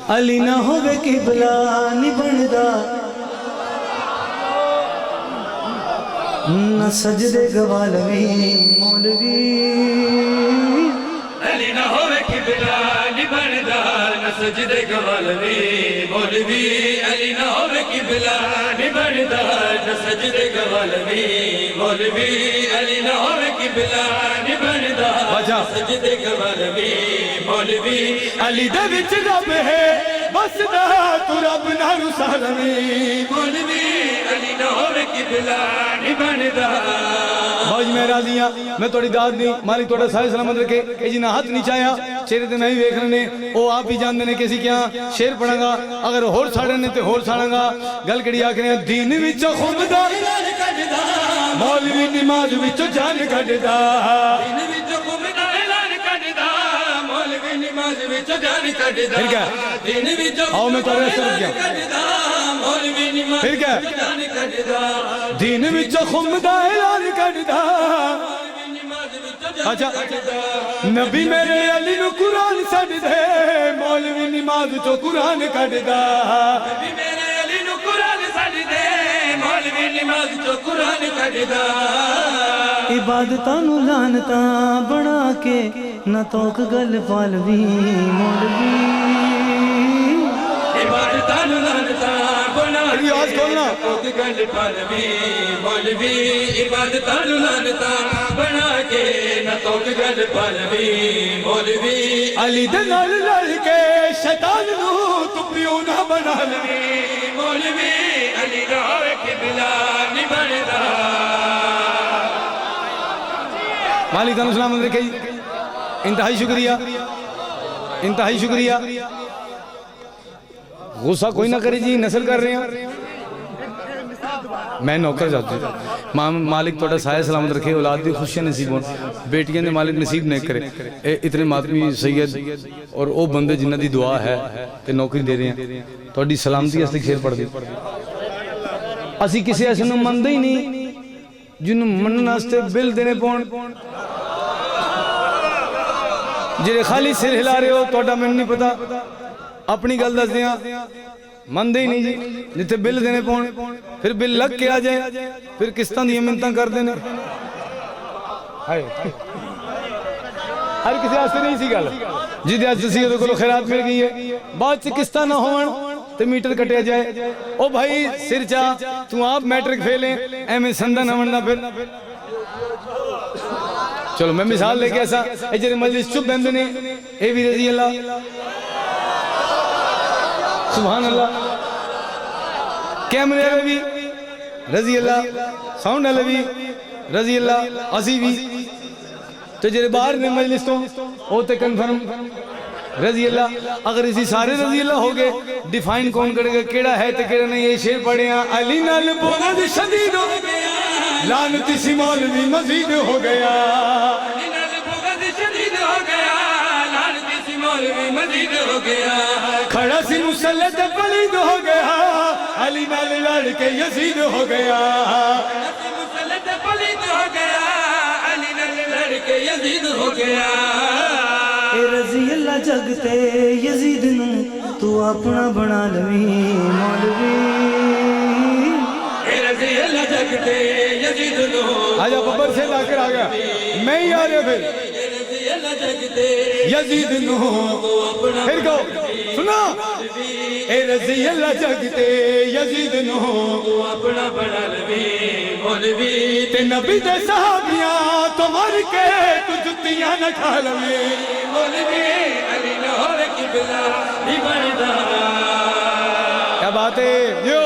علی نہ ہووے قبلہ نہیں بندا نہ سجدے گوالوی مولوی علی نہ ہووے قبلہ نہیں بندا نہ سجدے گوالوی مولوی علی نہ ہووے قبلہ نہیں بندا نہ سجدے گوالوی مولوی علی نہ ہووے قبلہ نہیں بندا نہ سجدے گوالوی مولوی علی دے وچ رب ہے بس دا تو رب نال سالمی مولوی علی نہ ہووے قبلہ نہیں بندا بھائی میں راضی ہاں میں توڑی داد نہیں مالک توڑا سائے سلامت رکھے اے جی نہ ہاتھ نہیں چاہیا چہرے تے میں ہی ویکھ رہنے او آپ ہی جان دینے کسی کیا شیر پڑھاں گا اگر ہور ساڑھنے تے ہور ساڑھاں گا گل کڑی آکھنے ہیں دین وچ خمدہ مولوی نماز وچ جان کھڑدا دین وچ خمدہ اعلان کھڑدا مولوی نماز وچ جان کھڑدا پھر کیا دین وچ آؤ میں توڑے سے رکھ کھڑدا مولوی نماز پھر کیا وچ جان کھڑدا دین وچ خمدہ اعلان کھڑدا اچھا نبی میرے علی نو قرآن سڑ دے مولوی نماز چو قرآن کھڑ دا نبی میرے علی نو قرآن سڑ دے مولوی نماز چو قرآن کھڑ دا عبادتاں نو لعنتاں بنا کے نہ توک گل پالوی مولوی عبادتاں نو لعنتاں بنا کے آواز کھولنا توک گل پالوی مولوی عبادتاں نو لعنتاں بنا کے نہ توک گل پالوی مولوی علی دے نال لڑ کے شیطان نو تو پیو نہ بنا لے مولوی علی نہ ہووے قبلہ نہیں بندا مالک تعالیٰ سلام علیکہ انتہائی شکریہ انتہائی شکریہ غصہ کوئی نہ کرے جی نسل کر رہے ہیں میں نوکر جاتا ہوں مالک توڑا سایہ سلامت رکھے اولاد دی خوشیاں نصیب ہوں بیٹیاں نے مالک نصیب نہیں کرے اتنے ماتمی سید اور او بندے جنہ دی دعا ہے تے نوکری دے رہے ہیں توڑی سلامتی اصلی خیر پڑھ دی اسی کسی ایسے نو مندہ ہی نہیں جنہوں منن آستے بل دینے پون جنہیں خالی سر ہلا رہے ہو توڑا میں نہیں پتا اپنی گل دس دیاں مندے ہی نہیں جی جتے بل دینے پون پھر بل لگ کے آ جائے پھر کستان دی منتاں کر دینے ہر کسی آستے نہیں سی گل جی دیا جسی کو خیرات مل گئی ہے بعد سے کستان نہ ہوون تو میٹر کٹے جائے او بھائی سر چاہ تو آپ میٹرک پھیلیں ایم سندہ نہ ونڈا پھر چلو میں مثال لے کے ایسا اے جنہیں مجلس چپ بندنے اے بھی رضی اللہ سبحان اللہ کیمرے بھی رضی اللہ ساؤنڈ والے بھی رضی اللہ عزی بھی تو جنہیں باہر نے مجلس تو ہوتے کنفرم رضی اللہ اگر اسی سارے رضی اللہ ہو گئے ڈیفائن کون کرے گا کیڑا ہے تے کیڑا نہیں یہ شیر پڑھے ہیں علی نال بغض شدید ہو گیا لعنتی سی مولوی مزید ہو گیا علی نال بغض شدید ہو گیا لعنتی سی مولوی مزید ہو گیا کھڑا سی مسلط پلید ہو گیا علی نال لڑ کے یزید ہو گیا کھڑا سی مسلط پلید ہو گیا علی نال لڑ کے یزید ہو گیا اے رضی اللہ جگتے یزید نو تو اپنا بنا لوی مولوی اے رضی اللہ جگتے یزید نو آجا ببر سے لا کر آگیا میں ہی آ رہے پھر اے رضی اللہ جگتے یزید نو پھر کہو سنا اے رضی اللہ جگتے یزید نو اپنا بنا لوی مولوی تے نبی دے صحابیاں تو مر کے تو جتیاں نہ کھا لوی مولوی علی نہ ہووے قبلہ نہیں بندا کیا بات ہے یو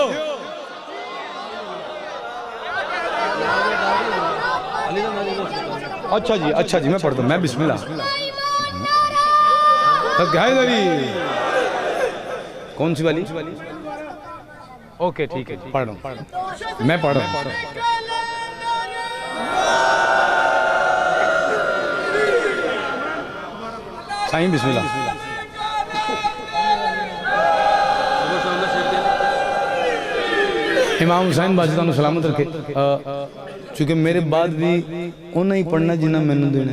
اچھا جی میں پڑھتا ہوں میں بسم اللہ گائے داری کون سی والی اوکے ٹھیک ہے پڑھ رہا ہوں میں پڑھ رہا ہوں سائیں بسم اللہ امام حسین باجدہ نے سلامت رکھے چونکہ میرے بعد بھی انہیں ہی پڑھنا جنہ میں نے دینا